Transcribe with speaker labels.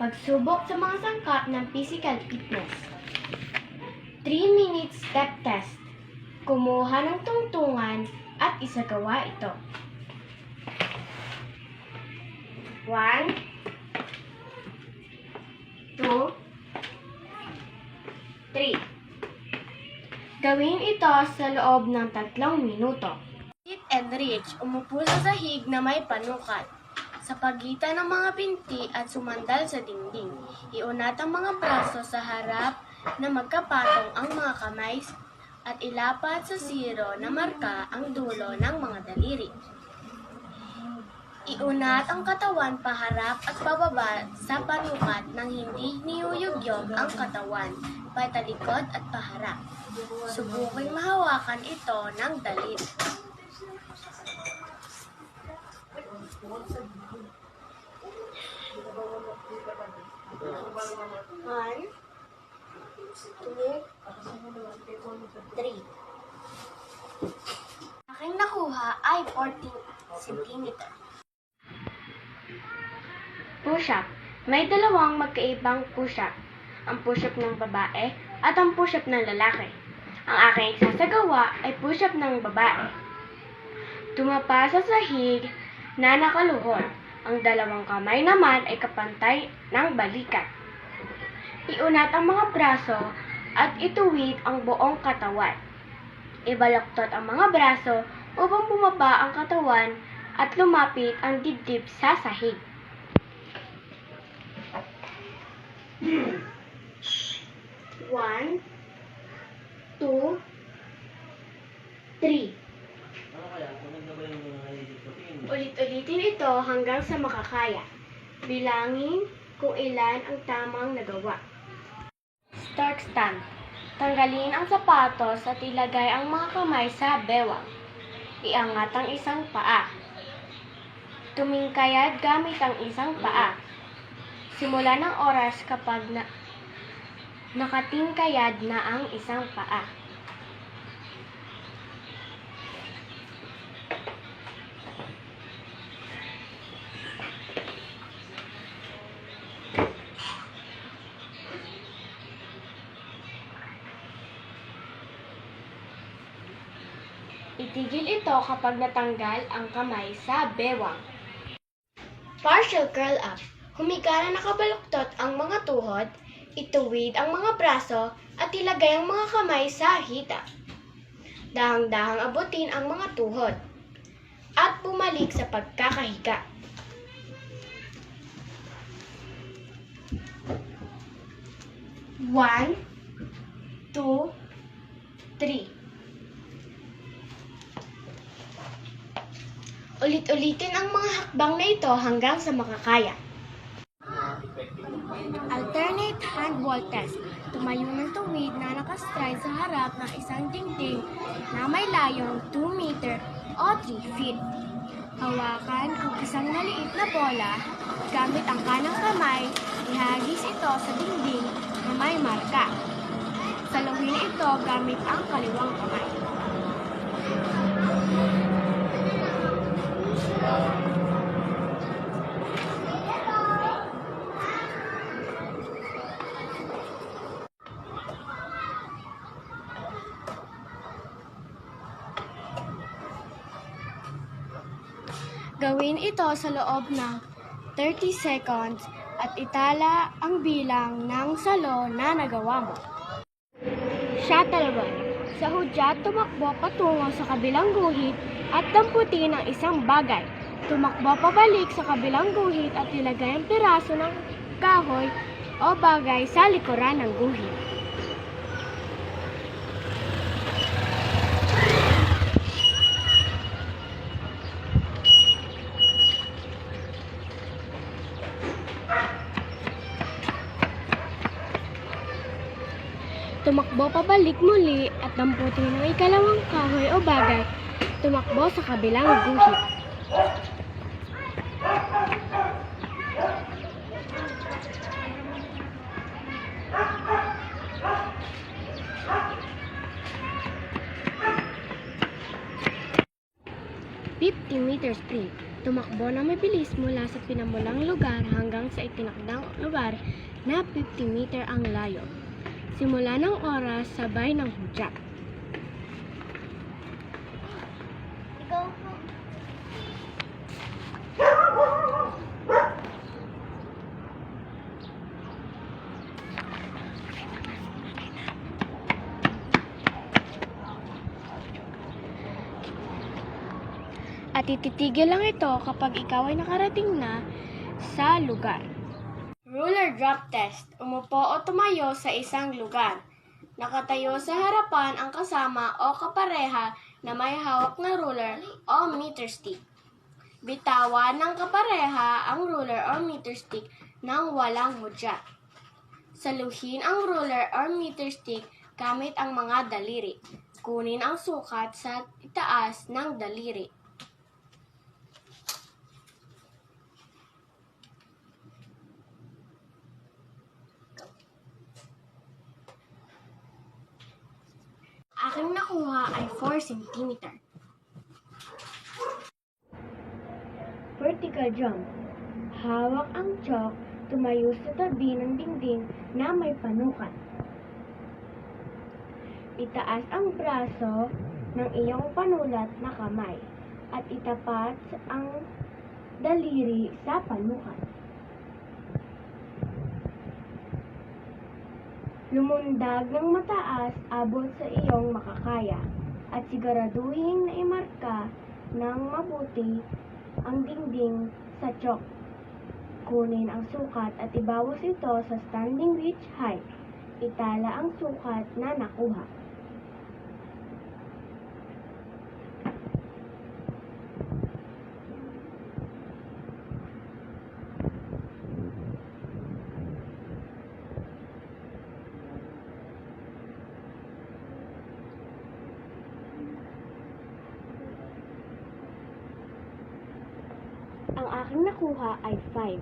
Speaker 1: Pagsubok sa mga sangkap ng physical fitness. 3 minute step test. Kumuha ng tungtungan at isagawa ito. 1, 2, 3. Gawin ito sa loob ng 3 minuto. Sit and reach. Umupo sa sahig na may panukat sa pagitan ng mga binti at sumandal sa dingding. Iunat ang mga braso sa harap na magkapatong ang mga kamay at ilapat sa zero na marka ang dulo ng mga daliri. Iunat ang katawan paharap at pababa sa panukat nang hindi niyuyugyog ang katawan, patalikod at paharap. Subuking mahawakan ito ng daliri. 1, 2, 3. Aking nakuha ay 14 cm. Push-up. May dalawang magkaibang push-up. Ang push-up ng babae at ang push-up ng lalaki. Ang aking isasagawa ay push-up ng babae. Tumapa sa sahig na nakaluhod. Ang dalawang kamay naman ay kapantay ng balikat. Iunat ang mga braso at ituwid ang buong katawan. Ibaluktot ang mga braso upang bumaba ang katawan at lumapit ang dibdib sa sahig. 1, 2, 3. Ulit-ulitin ito hanggang sa makakaya. Bilangin kung ilan ang tamang nagawa. Start stand. Tanggalin ang sapatos at ilagay ang mga kamay sa bewang. Iangat ang isang paa. Tumingkayad gamit ang isang paa. Simula ng oras kapag nakatingkayad na ang isang paa. Itigil ito kapag natanggal ang kamay sa bewang. Partial curl up. Humiga na nakabaluktot ang mga tuhod, ituwid ang mga braso at ilagay ang mga kamay sa hita. Dahang-dahang abutin ang mga tuhod at bumalik sa pagkakahiga. 1, 2, 3. Ulit-ulitin ang mga hakbang na ito hanggang sa makakaya. Alternate hand wall test. Tumayo ng tuwid na nakastride sa harap ng isang dingding na may layong 2 meter o 3 feet. Hawakan ang isang maliit na bola gamit ang kanang kamay, ihagis ito sa dingding na may marka. Saluhin ito gamit ang kaliwang kamay. Gawin ito sa loob ng 30 seconds at itala ang bilang ng salo na nagawa mo. Shuttle run. Sa hudyat, tumakbo patungo sa kabilang guhit at damputin ang isang bagay. Tumakbo pabalik sa kabilang guhit at ilagay ang piraso ng kahoy o bagay sa likuran ng guhit. Tumakbo pabalik muli at damputin ang ikalawang kahoy o bagay. Tumakbo sa kabilang guhit. Meter sprint. Tumakbo na mabilis mula sa pinamulang lugar hanggang sa itinakdang lugar lugar na 50 meter ang layo. Simula ng oras sabay ng hudya.
Speaker 2: Ikaw po.
Speaker 1: At ititigil lang ito kapag ikaw ay nakarating na sa lugar. Ruler drop test. Umupo o tumayo sa isang lugar. Nakatayo sa harapan ang kasama o kapareha na may hawak na ruler o meter stick. Bitawan ng kapareha ang ruler o meter stick nang walang hudya. Saluhin ang ruler or meter stick gamit ang mga daliri. Kunin ang sukat sa itaas ng daliri. Aking nakuha ay 4 cm. Vertical jump. Hawak ang chalk, tumayo sa tabi ng dingding na may panukat. Itaas ang braso ng iyong panulat na kamay at itapat ang daliri sa panukat. Lumundag ng mataas abot sa iyong makakaya at siguraduhin na imarka ng mabuti ang dingding sa chalk. Kunin ang sukat at ibawas ito sa standing reach height. Itala ang sukat na nakuha. Ang aking nakuha ay 5.